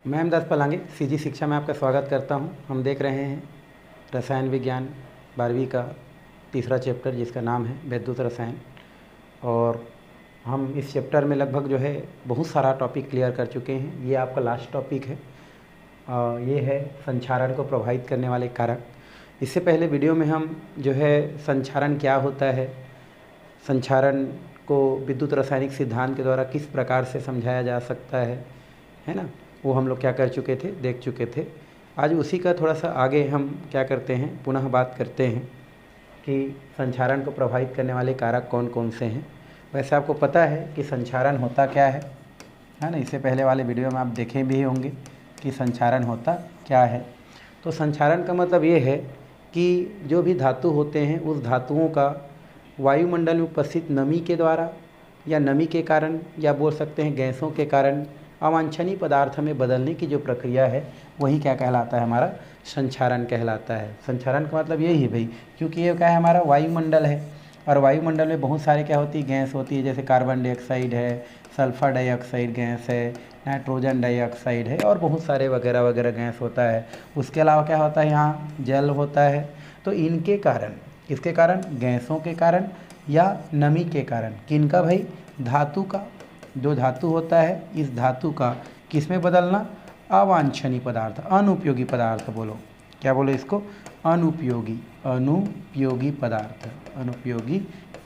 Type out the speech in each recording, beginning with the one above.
मैं अहमदास पलांगे सीजी शिक्षा में आपका स्वागत करता हूं। हम देख रहे हैं रसायन विज्ञान 12वीं का तीसरा चैप्टर जिसका नाम है वैद्युत रसायन। और हम इस चैप्टर में लगभग जो है बहुत सारा टॉपिक क्लियर कर चुके हैं। ये आपका लास्ट टॉपिक है। ये है संक्षारण को प्रभावित करने वाले कारक। इससे पहले वीडियो में हम जो है संक्षारण क्या होता है, संक्षारण को विद्युत रासायनिक सिद्धांत के द्वारा किस प्रकार से समझाया जा सकता है ना, वो हम लोग क्या कर चुके थे, देख चुके थे। आज उसी का थोड़ा सा आगे हम क्या करते हैं, पुनः बात करते हैं कि संक्षारण को प्रभावित करने वाले कारक कौन कौन से हैं। वैसे आपको पता है कि संक्षारण होता क्या है ना। इससे पहले वाले वीडियो में आप देखे भी होंगे कि संक्षारण होता क्या है। तो संक्षारण का मतलब ये है कि जो भी धातु होते हैं उस धातुओं का वायुमंडल में उपस्थित नमी के द्वारा या नमी के कारण या बोल सकते हैं गैसों के कारण अवांछनीय पदार्थ में बदलने की जो प्रक्रिया है वही क्या कहलाता है, हमारा संक्षारण कहलाता है। संक्षारण का मतलब यही है भाई, क्योंकि ये क्या है, हमारा वायुमंडल है और वायुमंडल में बहुत सारे क्या होती है, गैस होती है। जैसे कार्बन डाइऑक्साइड है, सल्फर डाइऑक्साइड गैस है, नाइट्रोजन डाइऑक्साइड है और बहुत सारे वगैरह वगैरह गैस होता है। उसके अलावा क्या होता है, यहाँ जल होता है। तो इनके कारण, किसके कारण, गैसों के कारण या नमी के कारण, किनका भाई, धातु का। जो धातु होता है इस धातु का किस में बदलना, अवांछनीय पदार्थ, अनुपयोगी पदार्थ, बोलो क्या बोलो इसको, अनुपयोगी, अनुपयोगी पदार्थ, अनुपयोगी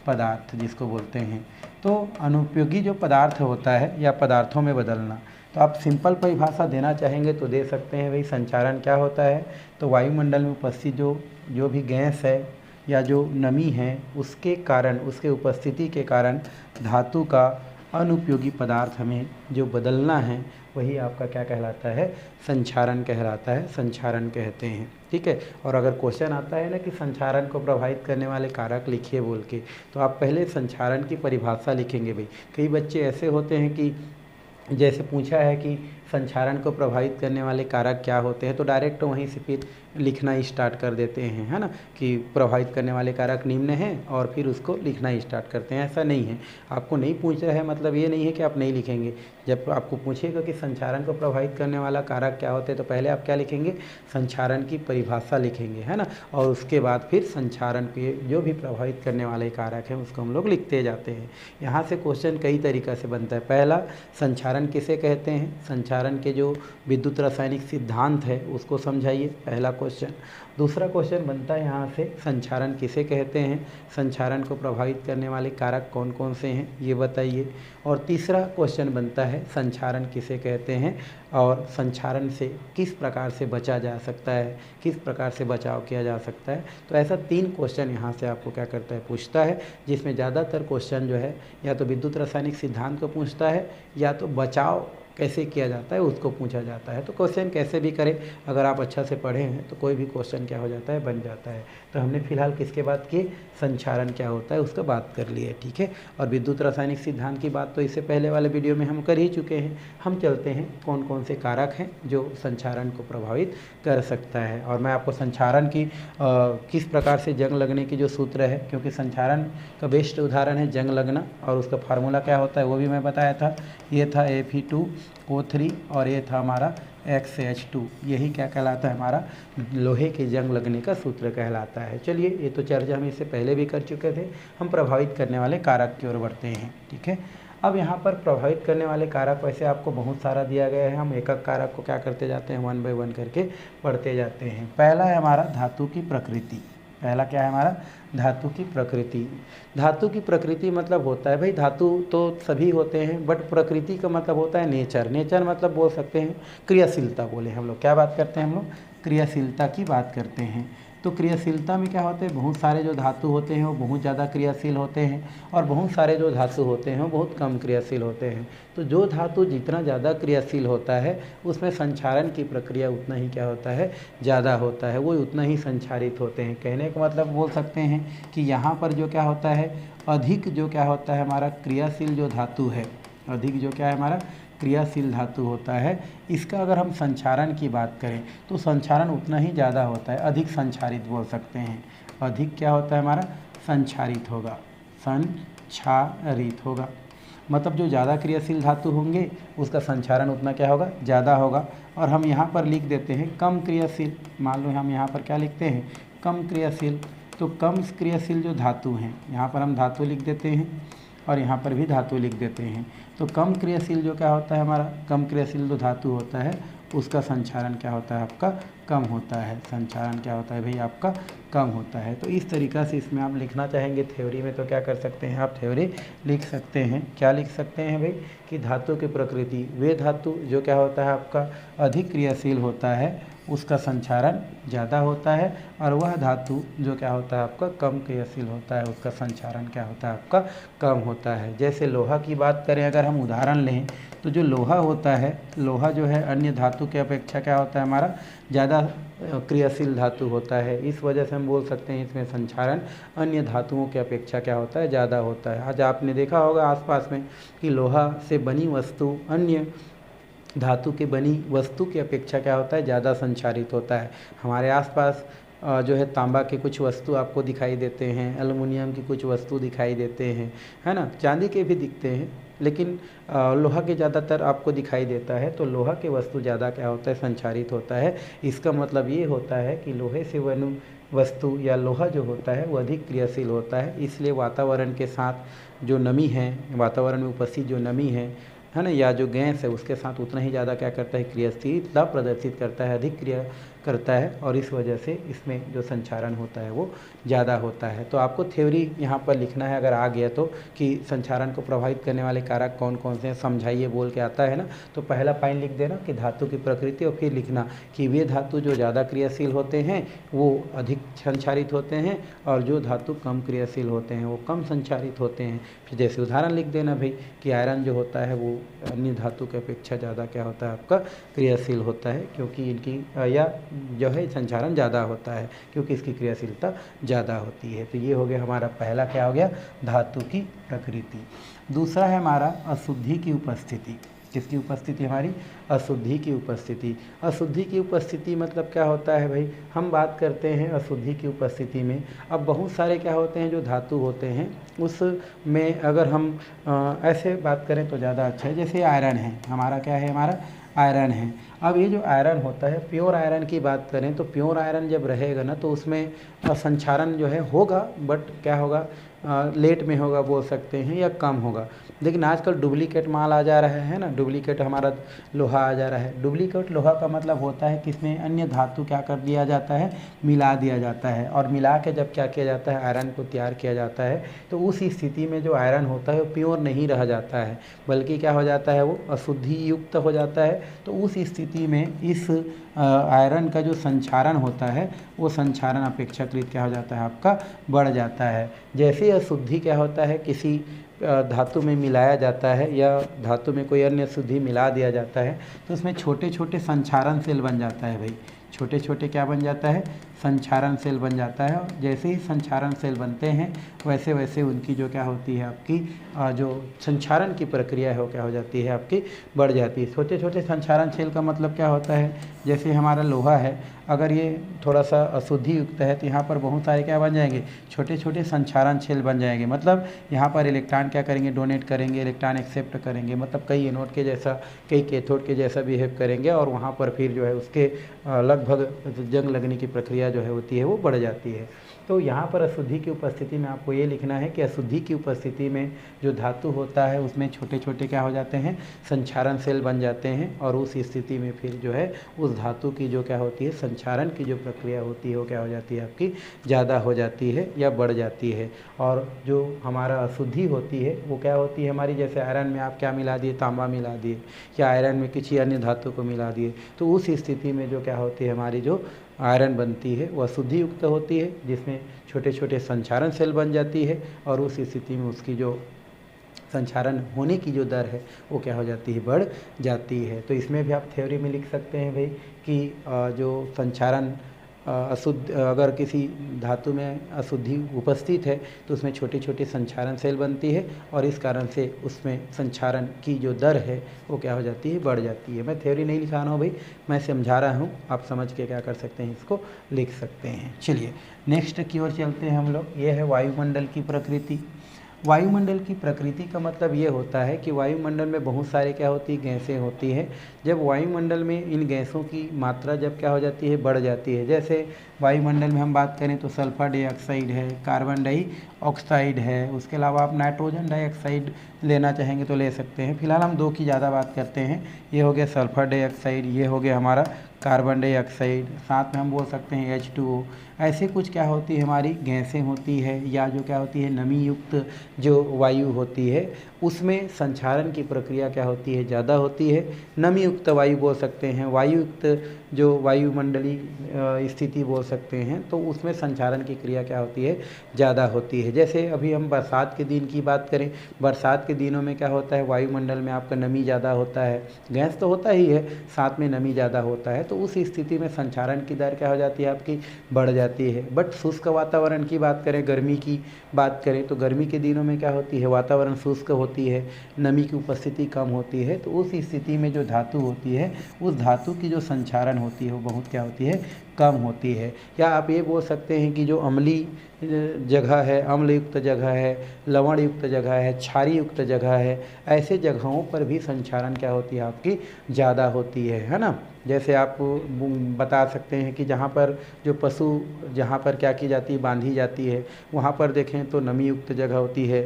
पदार्थ जिसको बोलते हैं। तो अनुपयोगी जो पदार्थ होता है या पदार्थों में बदलना। तो आप सिंपल परिभाषा देना चाहेंगे तो दे सकते हैं भाई, संक्षारण क्या होता है। तो वायुमंडल में उपस्थित जो भी गैस है या जो नमी है उसके कारण, उसके उपस्थिति के कारण धातु का अनुपयोगी पदार्थ में जो बदलना है वही आपका क्या कहलाता है, संक्षारण कहलाता है, संक्षारण कहते हैं। ठीक है। और अगर क्वेश्चन आता है ना कि संक्षारण को प्रभावित करने वाले कारक लिखिए बोल के, तो आप पहले संक्षारण की परिभाषा लिखेंगे भाई। कई बच्चे ऐसे होते हैं कि जैसे पूछा है कि संक्षारण को प्रभावित करने वाले कारक क्या होते हैं, तो डायरेक्ट वहीं से फिर लिखना स्टार्ट कर देते हैं, है ना, कि प्रभावित करने वाले कारक निम्न हैं और फिर उसको लिखना स्टार्ट करते हैं। ऐसा नहीं है। आपको नहीं पूछ रहा है मतलब ये नहीं है कि आप नहीं लिखेंगे। जब आपको पूछेगा कि संक्षारण को प्रभावित करने वाला कारक क्या होते हैं, तो पहले आप क्या लिखेंगे, संक्षारण की परिभाषा लिखेंगे, है ना। और उसके बाद फिर संक्षारण के जो भी प्रभावित करने वाले कारक हैं उसको हम लोग लिखते जाते हैं। यहाँ से क्वेश्चन कई तरीक़ा से बनता है। पहला, संक्षारण किसे कहते हैं, संक्षारण के जो विद्युत रासायनिक सिद्धांत है उसको समझाइए, पहला क्वेश्चन। दूसरा क्वेश्चन बनता है यहाँ से, संक्षारण किसे कहते हैं, संक्षारण को प्रभावित करने वाले कारक कौन कौन से हैं ये बताइए। और तीसरा क्वेश्चन बनता है, संक्षारण किसे कहते हैं और संक्षारण से किस प्रकार से बचा जा सकता है, किस प्रकार से बचाव किया जा सकता है। तो ऐसा 3 क्वेश्चन यहाँ से आपको क्या करता है, पूछता है, जिसमें ज़्यादातर क्वेश्चन जो है या तो विद्युत रासायनिक सिद्धांत को पूछता है या तो बचाव कैसे किया जाता है उसको पूछा जाता है। तो क्वेश्चन कैसे भी करें, अगर आप अच्छा से पढ़े हैं तो कोई भी क्वेश्चन क्या हो जाता है, बन जाता है। तो हमने फिलहाल किसके बात की, संक्षारण क्या होता है उसका बात कर लिए, ठीक है। और विद्युत रासायनिक सिद्धांत की बात तो इससे पहले वाले वीडियो में हम कर ही चुके हैं। हम चलते हैं कौन कौन से कारक हैं जो संक्षारण को प्रभावित कर सकता है। और मैं आपको संक्षारण की किस प्रकार से जंग लगने की जो सूत्र है, क्योंकि संक्षारण का बेस्ट उदाहरण है जंग लगना, और उसका फार्मूला क्या होता है वो भी मैं बताया था। ये था Fe2O3 और ये था हमारा XH2। यही क्या कहलाता है, हमारा लोहे के जंग लगने का सूत्र कहलाता है। चलिए, ये तो चर्चा हम इससे पहले भी कर चुके थे। हम प्रभावित करने वाले कारक की ओर बढ़ते हैं, ठीक है। अब यहाँ पर प्रभावित करने वाले कारक वैसे आपको बहुत सारा दिया गया है। हम एक एक कारक को क्या करते जाते हैं, 1 बाय 1 करके पढ़ते जाते हैं। पहला है हमारा धातु की प्रकृति। पहला क्या है हमारा, धातु की प्रकृति। धातु की प्रकृति मतलब होता है भाई, धातु तो सभी होते हैं बट प्रकृति का मतलब होता है नेचर। नेचर मतलब बोल सकते हैं क्रियाशीलता, बोले हम लोग क्या बात करते हैं, हम लोग क्रियाशीलता की बात करते हैं। तो क्रियाशीलता में क्या होते हैं, बहुत सारे जो धातु होते हैं वो बहुत ज़्यादा क्रियाशील होते हैं और बहुत सारे जो धातु होते हैं वो बहुत कम क्रियाशील होते हैं। तो जो धातु जितना ज़्यादा क्रियाशील होता है उसमें संक्षारण की प्रक्रिया उतना ही क्या होता है, ज़्यादा होता है, वो उतना ही संक्षारित होते हैं। कहने का मतलब बोल सकते हैं कि यहाँ पर जो क्या होता है, अधिक जो क्या होता है हमारा क्रियाशील जो धातु है, अधिक जो क्या है हमारा क्रियाशील धातु होता है, इसका अगर हम संक्षारण की बात करें तो संक्षारण उतना ही ज़्यादा होता है, अधिक संक्षारित बोल सकते हैं। अधिक क्या होता है हमारा, संक्षारित होगा, संक्षारित होगा। मतलब जो ज़्यादा क्रियाशील धातु होंगे उसका संक्षारण उतना क्या होगा, ज़्यादा होगा, और हम यहाँ पर लिख देते हैं कम क्रियाशील। मान लो हम यहाँ पर क्या लिखते हैं, कम क्रियाशील। तो कम क्रियाशील जो धातु हैं, यहाँ पर हम धातु लिख देते हैं और यहाँ पर भी धातु लिख देते हैं। तो कम क्रियाशील जो क्या होता है हमारा, कम क्रियाशील जो धातु होता है उसका संक्षारण क्या होता है आपका, कम होता है। संक्षारण क्या होता है भाई आपका, कम होता है। तो इस तरीक़ा से इसमें आप लिखना चाहेंगे थ्योरी में तो क्या कर सकते हैं आप, थ्योरी लिख सकते हैं। क्या लिख सकते हैं भाई कि धातु की प्रकृति, वे धातु जो क्या होता है आपका अधिक क्रियाशील होता है उसका संक्षारण ज़्यादा होता है, और वह धातु जो क्या होता है आपका कम क्रियाशील होता है उसका संक्षारण क्या होता है आपका कम होता है। जैसे लोहा की बात करें अगर हम उदाहरण लें तो जो लोहा होता है, लोहा जो है अन्य धातु के अपेक्षा क्या होता है हमारा ज़्यादा क्रियाशील धातु होता है। इस वजह से हम बोल सकते हैं इसमें संक्षारण अन्य धातुओं की अपेक्षा क्या होता है, ज़्यादा होता है। आज आपने देखा होगा आसपास में कि लोहा से बनी वस्तु अन्य धातु के बनी वस्तु की अपेक्षा क्या होता है, ज़्यादा संचारित होता है। हमारे आसपास जो है तांबा के कुछ वस्तु आपको दिखाई देते हैं, एल्युमिनियम की कुछ वस्तु दिखाई देते हैं, है ना, चांदी के भी दिखते हैं, लेकिन लोहा के ज़्यादातर आपको दिखाई देता है। तो लोहा के वस्तु ज़्यादा क्या होता है, संचारित होता है। इसका मतलब ये होता है कि लोहे से बनी वस्तु या लोहा जो होता है वो अधिक क्रियाशील होता है। इसलिए वातावरण के साथ जो नमी है, वातावरण में उपस्थित जो नमी है ना, या जो गैस है उसके साथ उतना ही ज़्यादा क्या करता है, क्रियाशीलता प्रदर्शित करता है, अधिक क्रिया करता है, और इस वजह से इसमें जो संचारण होता है वो ज़्यादा होता है। तो आपको थ्योरी यहाँ पर लिखना है अगर आ गया तो, कि संचारण को प्रभावित करने वाले कारक कौन कौन से हैं समझाइए बोल के आता है ना। तो पहला पॉइंट लिख देना कि धातु की प्रकृति, और फिर लिखना कि वे धातु जो ज़्यादा क्रियाशील होते हैं वो अधिक संचारित होते हैं, और जो धातु कम क्रियाशील होते हैं वो कम संचारित होते हैं। फिर जैसे उदाहरण लिख देना भाई कि आयरन जो होता है वो अन्य धातु की अपेक्षा ज़्यादा क्या होता है आपका क्रियाशील होता है, क्योंकि इनकी या जो है संचारण ज़्यादा होता है क्योंकि इसकी क्रियाशीलता ज़्यादा होती है। तो ये हो गया हमारा पहला क्या हो गया, धातु की प्रकृति। दूसरा है हमारा अशुद्धि की उपस्थिति। किसकी उपस्थिति, हमारी अशुद्धि की उपस्थिति। अशुद्धि की उपस्थिति मतलब क्या होता है भाई, हम बात करते हैं अशुद्धि की उपस्थिति में। अब बहुत सारे क्या होते हैं जो धातु होते हैं उसमें अगर हम ऐसे बात करें तो ज़्यादा अच्छा है। जैसे आयरन है, हमारा क्या है, हमारा आयरन है। अब ये जो आयरन होता है, प्योर आयरन की बात करें तो प्योर आयरन जब रहेगा ना तो उसमें संचारण जो है होगा, बट क्या होगा, लेट में होगा बोल सकते हैं, या कम होगा। लेकिन आजकल डुप्लीकेट माल आ जा रहा है ना, डुप्लीकेट हमारा लोहा आ जा रहा है। डुप्लीकेट लोहा का मतलब होता है कि इसमें अन्य धातु क्या कर दिया जाता है, मिला दिया जाता है, और मिला के जब क्या किया जाता है, आयरन को तैयार किया जाता है, तो उस स्थिति में जो आयरन होता है वो प्योर नहीं रह जाता है, बल्कि क्या हो जाता है, वो अशुद्धि युक्त हो जाता है। तो उस स्थिति में इस आयरन का जो संचारण होता है वो संचारण अपेक्षाकृत क्या हो जाता है आपका, बढ़ जाता है। जैसे अशुद्धि क्या होता है, किसी धातु में मिलाया जाता है या धातु में कोई अन्य अशुद्धि मिला दिया जाता है तो उसमें छोटे छोटे संचारण सेल बन जाता है भाई, छोटे छोटे क्या बन जाता है, संचारण सेल बन जाता है। और जैसे ही संचारण सेल बनते हैं वैसे वैसे उनकी जो क्या होती है आपकी जो संचारण की प्रक्रिया है वो क्या हो जाती है आपकी, बढ़ जाती है। छोटे छोटे संचारण सेल का मतलब क्या होता है, जैसे हमारा लोहा है, अगर ये थोड़ा सा अशुद्धि युक्त है तो यहाँ पर बहुत सारे क्या बन जाएंगे, छोटे छोटे संचारण सेल बन जाएंगे। मतलब यहाँ पर इलेक्ट्रॉन क्या करेंगे, डोनेट करेंगे, इलेक्ट्रॉन एक्सेप्ट करेंगे, मतलब कई एनोड के जैसा, कई कैथोड के जैसा बिहेव करेंगे, और वहाँ पर फिर जो है उसके लगभग जंग लगने की प्रक्रिया जो है होती है वो बढ़ जाती है। तो यहाँ पर अशुद्धि की उपस्थिति में आपको ये लिखना है कि अशुद्धि की उपस्थिति में जो धातु होता है उसमें छोटे छोटे क्या हो जाते हैं, संचारण सेल बन जाते हैं, और उस स्थिति में फिर जो है उस धातु की जो क्या होती है, संचारण की जो प्रक्रिया होती है वो क्या हो जाती है आपकी, ज़्यादा हो जाती है या बढ़ जाती है। और जो हमारा अशुद्धि होती है वो क्या होती है हमारी, जैसे आयरन में आप क्या मिला दिए, तांबा मिला दिए, या आयरन में किसी अन्य धातु को मिला दिए, तो उस स्थिति में जो क्या होती है हमारी जो आयरन बनती है वो अशुद्धि युक्त होती है, जिसमें छोटे छोटे संचारण सेल बन जाती है, और उस स्थिति में उसकी जो संचारण होने की जो दर है वो क्या हो जाती है, बढ़ जाती है। तो इसमें भी आप थ्योरी में लिख सकते हैं भाई कि जो संचारण अशुद्ध, अगर किसी धातु में अशुद्धि उपस्थित है तो उसमें छोटी छोटी संचारण सेल बनती है, और इस कारण से उसमें संचारण की जो दर है वो क्या हो जाती है, बढ़ जाती है। मैं थ्योरी नहीं लिखा रहा हूँ भाई, मैं समझा रहा हूँ, आप समझ के क्या कर सकते हैं, इसको लिख सकते हैं। चलिए नेक्स्ट की ओर चलते हैं हम लोग। ये है वायुमंडल की प्रकृति। वायुमंडल की प्रकृति का मतलब ये होता है कि वायुमंडल में बहुत सारे क्या होती है, गैसें होती हैं। जब वायुमंडल में इन गैसों की मात्रा जब क्या हो जाती है, बढ़ जाती है, जैसे वायुमंडल में हम बात करें तो सल्फर डाइऑक्साइड है, कार्बन डाइऑक्साइड है, उसके अलावा आप नाइट्रोजन डाइऑक्साइड लेना चाहेंगे तो ले सकते हैं। फिलहाल हम दो की ज़्यादा बात करते हैं। ये हो गया सल्फर डाइऑक्साइड, ये हो गया हमारा कार्बन डाइऑक्साइड, साथ में हम बोल सकते हैं H2O। ऐसे कुछ क्या होती है, हमारी गैसें होती है, या जो क्या होती है, नमी युक्त जो वायु होती है, उसमें संक्षारण की प्रक्रिया क्या होती है, ज़्यादा होती है। नमी युक्त वायु बोल सकते हैं, वायु युक्त जो वायुमंडलीय स्थिति बोल सकते हैं, तो उसमें संक्षारण की क्रिया क्या होती है, ज़्यादा होती है। जैसे अभी हम बरसात के दिन की बात करें, बरसात के दिनों में क्या होता है, वायुमंडल में आपका नमी ज़्यादा होता है, गैस तो होता ही है, साथ में नमी ज़्यादा होता है, तो उस स्थिति में संक्षारण की दर क्या हो जाती है, आपकी बढ़ जाती है। बट शुष्क वातावरण की बात करें, गर्मी की बात करें, तो गर्मी के दिनों में क्या होती है, वातावरण शुष्क होती है, नमी की उपस्थिति कम होती है, तो उस स्थिति में जो धातु होती है, उस धातु की जो संक्षारण होती है वो बहुत क्या होती है, कम होती है। या आप ये बोल सकते हैं कि जो अम्लीय जगह है, अम्ल युक्त जगह है, लवण युक्त जगह है, क्षारीय युक्त जगह है, ऐसे जगहों पर भी संक्षारण क्या होती है, आपकी ज़्यादा होती है ना। जैसे आप बता सकते हैं कि जहाँ पर जो पशु जहाँ पर क्या की जाती है, बांधी जाती है, वहाँ पर देखें तो नमी युक्त जगह होती है,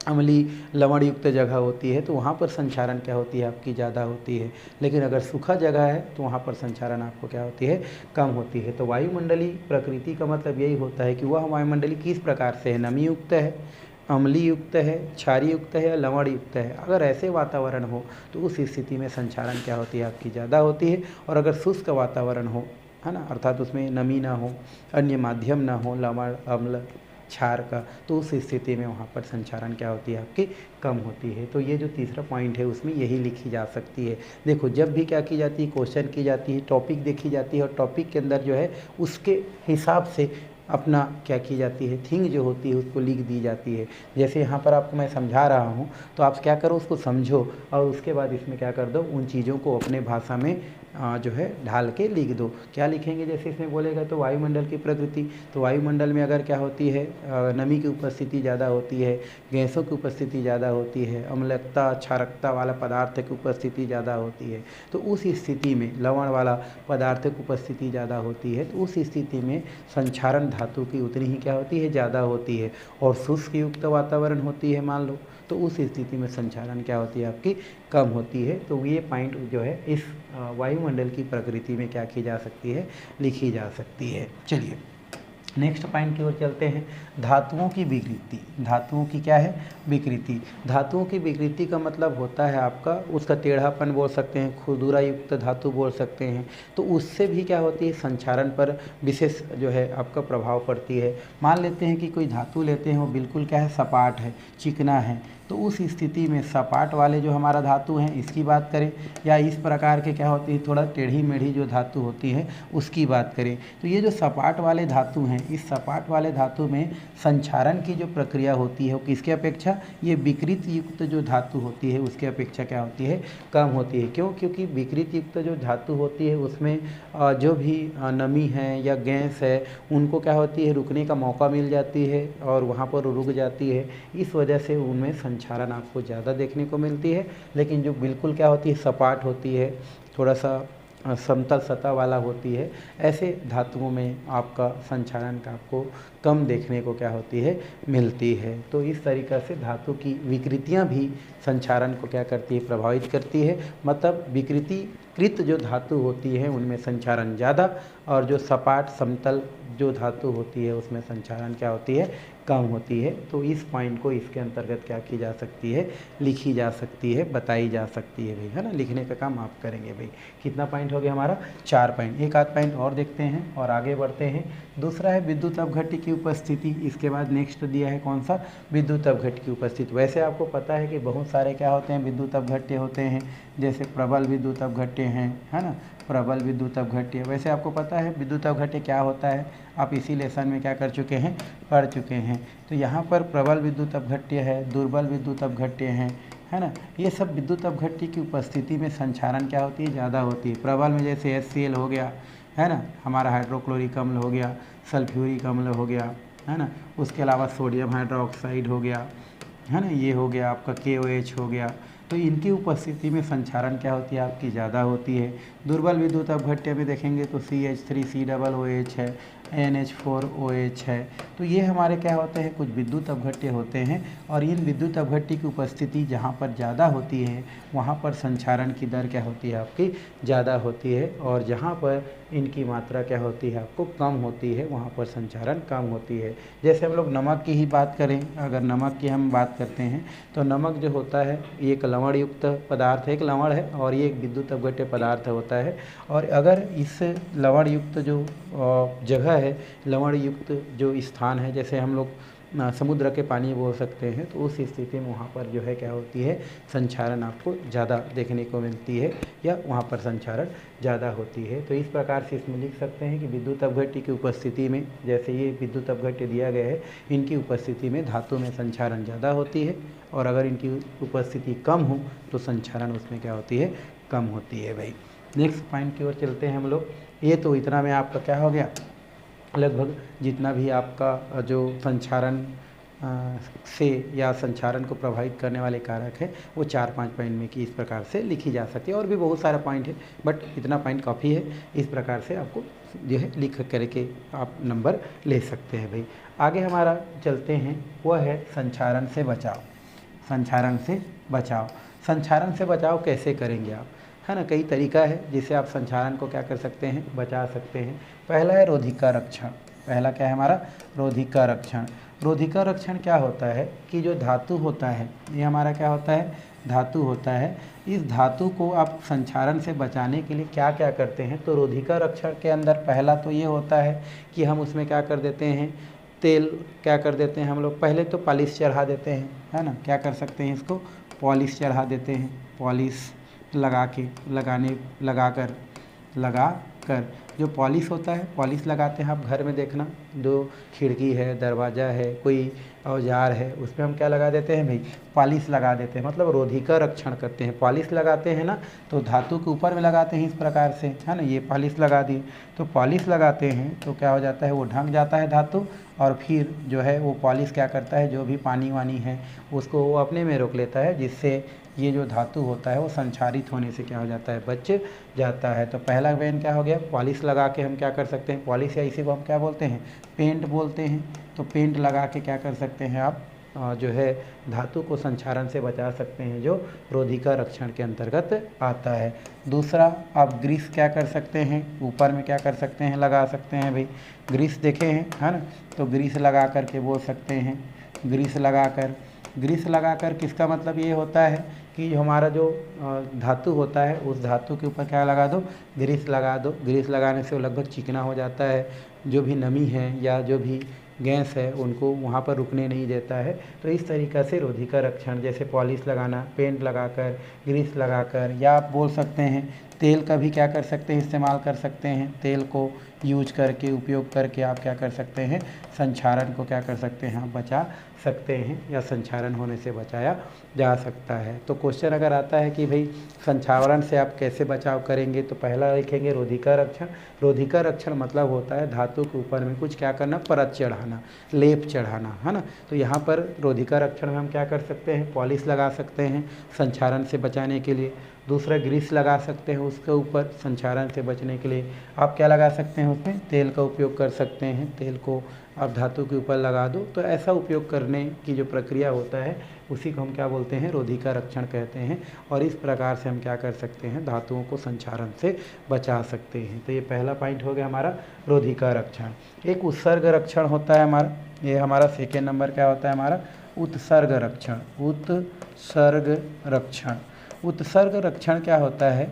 अम्लीय लवण युक्त जगह होती है, तो वहाँ पर संक्षारण क्या होती है, आपकी ज़्यादा होती है। लेकिन अगर सूखा जगह है तो वहाँ पर संक्षारण आपको क्या होती है, कम होती है। तो वायुमंडलीय प्रकृति का मतलब यही होता है कि वह वायुमंडलीय किस प्रकार से है, नमी युक्त है, अम्लीय युक्त है, क्षारीय युक्त है या लवण युक्त है। अगर ऐसे वातावरण हो तो उस स्थिति में संक्षारण क्या होती है, आपकी ज़्यादा होती है। और अगर शुष्क वातावरण हो, है ना, अर्थात उसमें नमी ना हो, अन्य माध्यम ना हो, लवण अम्ल क्षार का, तो उस स्थिति में वहाँ पर संक्षारण क्या होती है, आपकी कम होती है। तो ये जो तीसरा पॉइंट है उसमें यही लिखी जा सकती है। देखो, जब भी क्या की जाती है, क्वेश्चन की जाती है, टॉपिक देखी जाती है, और टॉपिक के अंदर जो है उसके हिसाब से अपना क्या की जाती है, थिंग जो होती है उसको लिख दी जाती है। जैसे यहाँ पर आपको मैं समझा रहा हूँ, तो आप क्या करो, उसको समझो और उसके बाद इसमें क्या कर दो, उन चीज़ों को अपने भाषा में जो है ढाल के लिख दो। क्या लिखेंगे, जैसे इसमें बोलेगा तो वायुमंडल की प्रकृति, तो वायुमंडल में अगर क्या होती है, नमी की उपस्थिति ज़्यादा होती है, गैसों की उपस्थिति ज़्यादा होती है, अम्लता क्षारकता वाला पदार्थ की उपस्थिति ज़्यादा होती है, तो उस स्थिति में लवण वाला पदार्थ की उपस्थिति ज़्यादा होती है, तो उस स्थिति में संक्षारण धातु की उतनी ही क्या होती है, ज़्यादा होती है। और शुष्क युक्त वातावरण होती है मान लो, तो उस स्थिति में संक्षारण क्या होती है, आपकी कम होती है। तो ये पॉइंट जो है इस वायुमंडल की प्रकृति में क्या की जा सकती है, लिखी जा सकती है। चलिए नेक्स्ट पॉइंट की ओर चलते हैं। धातुओं की विकृति, धातुओं की क्या है, विकृति। धातुओं की विकृति का मतलब होता है आपका उसका टेढ़ापन बोल सकते हैं, खुरदुरा युक्त धातु बोल सकते हैं, तो उससे भी क्या होती है, संक्षारण पर विशेष जो है आपका प्रभाव पड़ती है। मान लेते हैं कि कोई धातु लेते हैं, वो बिल्कुल क्या है, सपाट है, चिकना है, तो उस स्थिति में सपाट वाले जो हमारा धातु हैं इसकी बात करें, या इस प्रकार के क्या होती है, थोड़ा टेढ़ी मेढ़ी जो धातु होती है उसकी बात करें, तो ये जो सपाट वाले धातु हैं, इस सपाट वाले धातु में संक्षारण की जो प्रक्रिया होती है वो किसके अपेक्षा, ये विकृत युक्त जो धातु होती है उसके अपेक्षा क्या होती है, कम होती है। क्यों, क्योंकि विकृत युक्त जो धातु होती है उसमें जो भी नमी है या गैस है उनको क्या होती है, रुकने का मौका मिल जाती है और वहाँ पर रुक जाती है। इस वजह से उनमें संक्षारण आपको ज़्यादा देखने को मिलती है। लेकिन जो बिल्कुल क्या होती है, सपाट होती है, थोड़ा सा समतल सतह वाला होती है, ऐसे धातुओं में आपका संक्षारण का आपको कम देखने को क्या होती है, मिलती है। तो इस तरीक़ा से धातु की विकृतियां भी संक्षारण को क्या करती है, प्रभावित करती है। मतलब विकृतीकृत जो धातु होती है उनमें संक्षारण ज़्यादा, और जो सपाट समतल जो धातु होती है उसमें संक्षारण क्या होती है, कम होती है। तो इस पॉइंट को इसके अंतर्गत क्या की जा सकती है, लिखी जा सकती है, बताई जा सकती है भाई, है ना। लिखने का काम आप करेंगे भाई। कितना पॉइंट हो गया हमारा, 4 पॉइंट। एक आध पॉइंट और देखते हैं और आगे बढ़ते हैं। दूसरा है विद्युत अपघट्य की उपस्थिति। इसके बाद नेक्स्ट दिया है कौन सा, विद्युत अपघट्य की उपस्थिति। वैसे आपको पता है कि बहुत सारे क्या होते हैं, विद्युत अपघट्य होते हैं, जैसे प्रबल विद्युत अपघट्य हैं, है ना, प्रबल विद्युत अपघट्य। वैसे आपको पता है विद्युत अपघट्य क्या होता है, आप इसी लेसन में क्या कर चुके हैं, पढ़ चुके हैं। तो यहाँ पर प्रबल विद्युत अपघट्य है, दुर्बल विद्युत अपघट्य हैं, है ना। ये सब विद्युत अपघट्य की उपस्थिति में संक्षारण क्या होती है, ज़्यादा होती है। प्रबल में जैसे HCl हो गया, है ना, हमारा हाइड्रोक्लोरिक अम्ल हो गया, सल्फ्यूरिक अम्ल हो गया, है ना। उसके अलावा सोडियम हाइड्रोक्साइड हो गया, है ना, ये हो गया आपका KOH हो गया। तो इनकी उपस्थिति में संक्षारण क्या होती है आपकी ज़्यादा होती है। दुर्बल विद्युत अपघट्य में देखेंगे तो CH3COOH है, NH4OH है। तो ये हमारे क्या होते हैं, कुछ विद्युत अपघट्य होते हैं, और इन विद्युत अपघट्य की उपस्थिति जहाँ पर ज़्यादा होती है वहाँ पर संक्षारण की दर क्या होती है आपकी ज़्यादा होती है, और जहाँ पर इनकी मात्रा क्या होती है आपको कम होती है वहाँ पर संक्षारण कम होती है। जैसे हम लोग नमक की ही बात करें, अगर नमक की हम बात करते हैं तो नमक जो होता है ये एक लवण युक्त पदार्थ है, एक लवण है, और ये एक विद्युत अपघट्य पदार्थ होता है। और अगर इस लवण युक्त जो जगह है, लवण युक्त जो स्थान है, जैसे हम लोग समुद्र के पानी बोल सकते हैं, तो उस स्थिति में वहाँ पर जो है क्या होती है संक्षारण आपको ज़्यादा देखने को मिलती है, या वहाँ पर संक्षारण ज़्यादा होती है। तो इस प्रकार से इसमें लिख सकते हैं कि विद्युत अपघट्य की उपस्थिति में, जैसे ये विद्युत अपघट्य दिया गया है, इनकी उपस्थिति में धातु में संक्षारण ज़्यादा होती है, और अगर इनकी उपस्थिति कम हो तो संक्षारण उसमें क्या होती है कम होती है। भाई नेक्स्ट पॉइंट की ओर चलते हैं हम लोग। ये तो इतना में आपका क्या हो गया, लगभग जितना भी आपका जो संक्षारण से या संक्षारण को प्रभावित करने वाले कारक है वो 4-5 पॉइंट में कि इस प्रकार से लिखी जा सकती है। और भी बहुत सारा पॉइंट है, बट इतना पॉइंट काफ़ी है। इस प्रकार से आपको जो है लिख करके आप नंबर ले सकते हैं। भाई आगे हमारा चलते हैं, वह है संक्षारण से बचाव। संक्षारण से बचाव, संक्षारण से बचाव कैसे करेंगे आप, है ना। कई तरीका है जिससे आप संक्षारण को क्या कर सकते हैं, बचा सकते हैं। पहला है रोधिका रक्षण। पहला क्या है हमारा, रोधिका रक्षण। रोधिका रक्षण क्या होता है कि जो धातु होता है, ये हमारा क्या होता है, धातु होता है। इस धातु को आप संक्षारण से बचाने के लिए क्या क्या करते हैं, तो रोधिका रक्षण के अंदर पहला तो ये होता है कि हम उसमें क्या कर देते हैं, तेल क्या कर देते हैं हम लोग, पहले तो पॉलिश चढ़ा देते हैं, है ना। क्या कर सकते हैं, इसको पॉलिश चढ़ा देते हैं, पॉलिश लगा कर जो पॉलिश होता है, पॉलिश लगाते हैं आप घर में देखना, जो खिड़की है, दरवाज़ा है, कोई औजार है, उसमें हम क्या लगा देते हैं भाई, पॉलिश लगा देते हैं, मतलब रोधिका रक्षण करते हैं। पॉलिश लगाते हैं ना, तो धातु के ऊपर में लगाते हैं इस प्रकार से, है ना। ये पॉलिश लगा दी, तो पॉलिश लगाते हैं तो क्या हो जाता है, वो ढक जाता है धातु, और फिर जो है वो पॉलिश क्या करता है, जो भी पानी वानी है उसको वो अपने में रोक लेता है, जिससे ये जो धातु होता है वो संक्षारित होने से क्या हो जाता है, बच जाता है। तो पहला वेन क्या हो गया, पॉलिश लगा के हम क्या कर सकते हैं, पॉलिश या इसी को हम क्या बोलते हैं, पेंट बोलते हैं। तो पेंट लगा के क्या कर सकते हैं आप, जो है धातु को संक्षारण से बचा सकते हैं, जो रोधिका रक्षण के अंतर्गत आता है। दूसरा आप ग्रीस क्या कर सकते हैं, ऊपर में क्या कर सकते हैं, लगा सकते हैं भाई, ग्रीस देखे हैं, है ना। तो ग्रीस लगा कर के बोल सकते हैं, ग्रीस लगा कर किसका मतलब ये होता है कि हमारा जो धातु होता है उस धातु के ऊपर क्या लगा दो, ग्रीस लगा दो। ग्रीस लगाने से वो लगभग चिकना हो जाता है, जो भी नमी है या जो भी गैस है उनको वहाँ पर रुकने नहीं देता है। तो इस तरीक़ा से रोधिका रक्षण, जैसे पॉलिश लगाना, पेंट लगाकर, ग्रीस लगाकर, या आप बोल सकते हैं तेल का भी क्या कर सकते हैं, इस्तेमाल कर सकते हैं। तेल को यूज करके, उपयोग करके आप क्या कर सकते हैं, संक्षारण को क्या कर सकते हैं, आप बचा सकते हैं, या संक्षारण होने से बचाया जा सकता है। तो क्वेश्चन अगर आता है कि भाई संक्षारण से आप कैसे बचाव करेंगे, तो पहला लिखेंगे रोधिका रक्षण। रोधिका रक्षण मतलब होता है धातु के ऊपर में कुछ क्या करना, परत चढ़ाना, लेप चढ़ाना, है ना। तो यहाँ पर रोधिका रक्षण में हम क्या कर सकते हैं, पॉलिश लगा सकते हैं संक्षारण से बचाने के लिए। दूसरा ग्रीस लगा सकते हैं उसके ऊपर संक्षारण से बचने के लिए। आप क्या लगा सकते हैं, उसमें तेल का उपयोग कर सकते हैं, तेल को आप धातु के ऊपर लगा दो। तो ऐसा उपयोग करने की जो प्रक्रिया होता है उसी को हम क्या बोलते हैं, रोधिका रक्षण कहते हैं। और इस प्रकार से हम क्या कर सकते हैं, धातुओं को संक्षारण से बचा सकते हैं। तो ये पहला पॉइंट हो गया हमारा रोधिका रक्षण। एक उत्सर्ग रक्षण होता है हमारा, ये हमारा सेकेंड नंबर क्या होता है हमारा, उत्सर्ग रक्षण। उत्सर्ग रक्षण क्या होता है,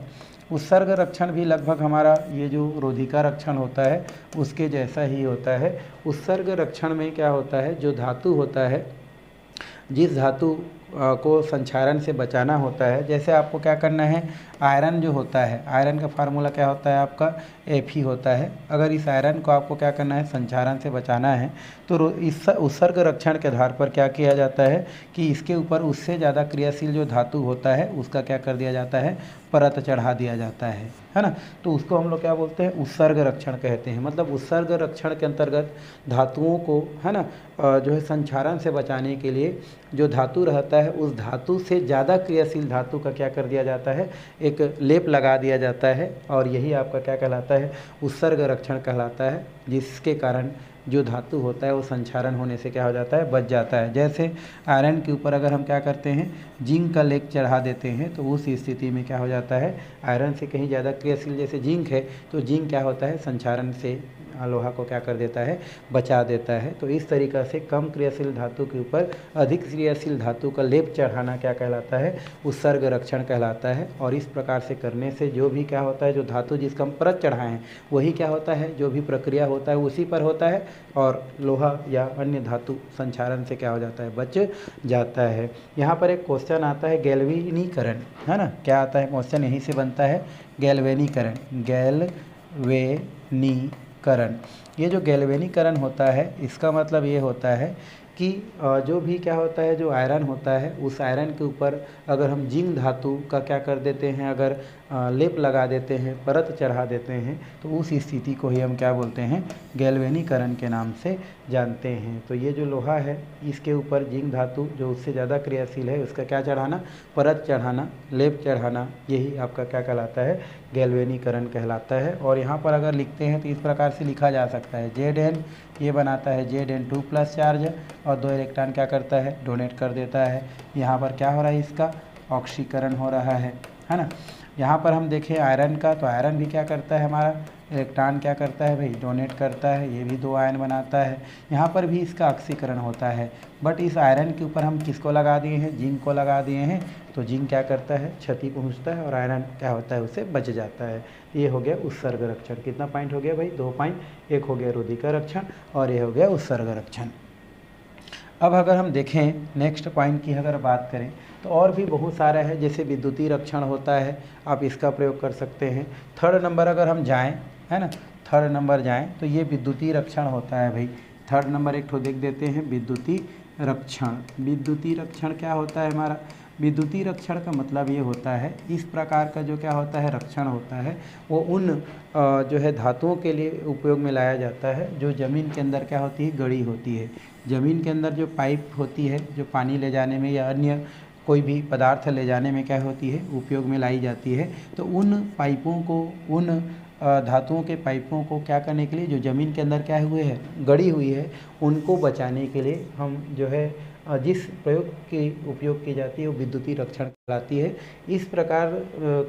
उत्सर्ग रक्षण भी लगभग हमारा ये जो रोधिका रक्षण होता है उसके जैसा ही होता है। उत्सर्ग रक्षण में क्या होता है, जो धातु होता है, जिस धातु को संक्षारण से बचाना होता है, जैसे आपको क्या करना है, आयरन जो होता है, आयरन का फार्मूला क्या होता है आपका, Fe होता है। अगर इस आयरन को आपको क्या करना है, संक्षारण से बचाना है, तो इस उत्सर्ग रक्षण के आधार पर क्या किया जाता है कि इसके ऊपर उससे ज़्यादा क्रियाशील जो धातु होता है उसका क्या कर दिया जाता है, परत चढ़ा दिया जाता है ना। तो उसको हम लोग क्या बोलते हैं, उत्सर्ग रक्षण कहते हैं। मतलब उत्सर्ग रक्षण के अंतर्गत धातुओं को, है ना, जो है संक्षारण से बचाने के लिए जो धातु रहता है उस धातु से ज़्यादा क्रियाशील धातु का क्या कर दिया जाता है, एक लेप लगा दिया जाता है, और यही आपका क्या कहलाता है, उत्सर्ग रक्षण कहलाता है, जिसके कारण जो धातु होता है वो संक्षारण होने से क्या हो जाता है, बच जाता है। जैसे आयरन के ऊपर अगर हम क्या करते हैं, जिंक का लेप चढ़ा देते हैं, तो उस स्थिति में क्या हो जाता है, आयरन से कहीं ज़्यादा क्रियाशील जैसे जिंक है, तो जिंक क्या होता है, संक्षारण से लोहा को क्या कर देता है, बचा देता है। तो इस तरीक़ा से कम क्रियाशील धातु के ऊपर अधिक क्रियाशील धातु का लेप चढ़ाना क्या कहलाता है, उत्सर्ग रक्षण कहलाता है। और इस प्रकार से करने से जो भी क्या होता है, जो धातु जिसका हम परत चढ़ाएं हैं वही क्या होता है, जो भी प्रक्रिया होता है उसी पर होता है, और लोहा या अन्य धातु संक्षारण से क्या हो जाता है, बच जाता है। यहाँ पर एक क्वेश्चन आता है गैल्वेनीकरण, है ना, क्या आता है क्वेश्चन, यहीं से बनता है गैल्वेनीकरण। गैल्वेनीकरण, ये जो गैल्वेनीकरण होता है इसका मतलब ये होता है कि जो भी क्या होता है, जो आयरन होता है उस आयरन के ऊपर अगर हम जिंक धातु का क्या कर देते हैं, अगर लेप लगा देते हैं, परत चढ़ा देते हैं, तो उस स्थिति को ही हम क्या बोलते हैं, गैल्वेनीकरण के नाम से जानते हैं। तो ये जो लोहा है इसके ऊपर जिंक धातु जो उससे ज़्यादा क्रियाशील है उसका क्या चढ़ाना, परत चढ़ाना, लेप चढ़ाना, यही आपका क्या कहलाता है, गैल्वेनीकरण कहलाता है। और यहाँ पर अगर लिखते हैं तो इस प्रकार से लिखा जा सकता है, Zn ये बनाता है Zn2+ चार्ज, और 2 इलेक्ट्रॉन क्या करता है, डोनेट कर देता है। यहाँ पर क्या हो रहा है, इसका ऑक्सीकरण हो रहा है ना। यहाँ पर हम देखें आयरन का, तो आयरन भी क्या करता है, हमारा इलेक्ट्रॉन क्या करता है भाई, डोनेट करता है, ये भी 2 आयन बनाता है। यहाँ पर भी इसका ऑक्सीकरण होता है, बट इस आयरन के ऊपर हम किसको लगा दिए हैं, जिंक को लगा दिए हैं, तो जिंक क्या करता है, क्षति पहुँचता है, और आयरन क्या होता है, उससे बच जाता है। ये हो गया उत्सर्ग रक्षण। कितना पॉइंट हो गया भाई, 2 पॉइंट। एक हो गया रोधिका रक्षण और ये हो गया उत्सर्ग रक्षण। अब अगर हम देखें नेक्स्ट पॉइंट की अगर बात करें तो और भी बहुत सारा है, जैसे विद्युतीय रक्षण होता है, आप इसका प्रयोग कर सकते हैं। 3rd नंबर अगर हम जाएं, है ना, 3rd नंबर जाएं तो ये विद्युतीय रक्षण होता है भाई। 3rd नंबर एक ठो देख देते हैं, विद्युतीय रक्षण। विद्युतीय रक्षण क्या होता है हमारा, विद्युतीय रक्षण का मतलब ये होता है, इस प्रकार का जो क्या होता है, रक्षण होता है, वो उन जो है धातुओं के लिए उपयोग में लाया जाता है जो ज़मीन के अंदर क्या होती है, गड़ी होती है। ज़मीन के अंदर जो पाइप होती है, जो पानी ले जाने में या अन्य कोई भी पदार्थ ले जाने में क्या होती है, उपयोग में लाई जाती है। तो उन पाइपों को, उन धातुओं के पाइपों को क्या करने के लिए, जो ज़मीन के अंदर क्या हुए है, गड़ी हुई है, उनको बचाने के लिए हम जो है जिस प्रयोग की उपयोग की जाती है वो विद्युतीय रक्षण कहलाती है। इस प्रकार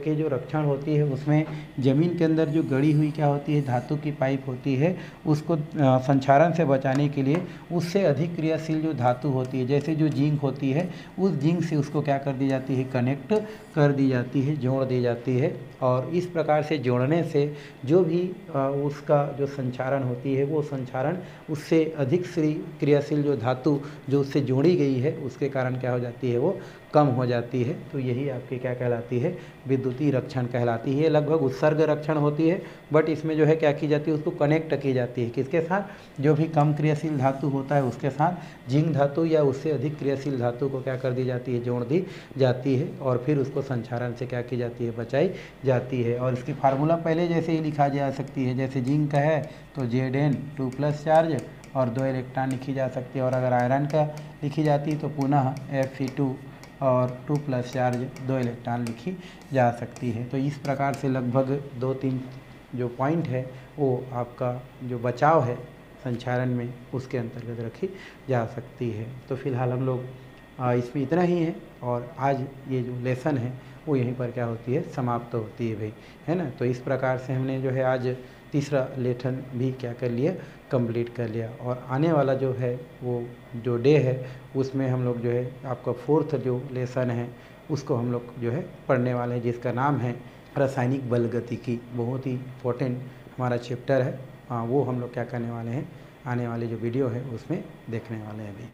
के जो रक्षण होती है उसमें ज़मीन के अंदर जो गड़ी हुई क्या होती है, धातु की पाइप होती है, उसको संक्षारण से बचाने के लिए उससे अधिक क्रियाशील जो धातु होती है, जैसे जो जिंक होती है, उस जिंक से उसको क्या कर दी जाती है, कनेक्ट कर दी जाती है, जोड़ दी जाती है। और इस प्रकार से जोड़ने से जो भी उसका जो संक्षारण होती है, वो संक्षारण उससे अधिक क्रियाशील जो धातु जो उससे जोड़ी गई है उसके कारण क्या हो जाती है, वो कम हो जाती है। तो यही आपकी क्या कहलाती है, विद्युतीय रक्षण कहलाती है। लगभग उत्सर्ग रक्षण होती है, बट इसमें जो है क्या की जाती है, उसको कनेक्ट की जाती है, किसके साथ, जो भी कम क्रियाशील धातु होता है उसके साथ जिंक धातु या उससे अधिक क्रियाशील धातु को क्या कर दी जाती है, जोड़ दी जाती है, और फिर उसको संक्षारण से क्या की जाती है, बचाई जाती है। और इसकी फार्मूला पहले जैसे ही लिखा जा सकती है, जैसे जिंक का है तो Zn2+ चार्ज और 2 इलेक्ट्रॉन लिखी जा सकती है, और अगर आयरन का लिखी जाती है तो पुनः Fe2 और 2+ चार्ज 2 इलेक्ट्रॉन लिखी जा सकती है। तो इस प्रकार से लगभग 2-3 जो पॉइंट है वो आपका जो बचाव है संक्षारण में उसके अंतर्गत रखी जा सकती है। तो फिलहाल हम लोग इसमें इतना ही है, और आज ये जो लेसन है वो यहीं पर क्या होती है, समाप्त होती है भाई, है ना। तो इस प्रकार से हमने जो है आज तीसरा लेसन भी क्या कर लिया, कंप्लीट कर लिया। और आने वाला जो है वो जो डे है उसमें हम लोग जो है आपका 4th जो लेसन है उसको हम लोग जो है पढ़ने वाले हैं, जिसका नाम है रासायनिक बल गतिकी। बहुत ही इम्पोर्टेंट हमारा चैप्टर है, वो हम लोग क्या करने वाले हैं, आने वाले जो वीडियो है उसमें देखने वाले हैं अभी।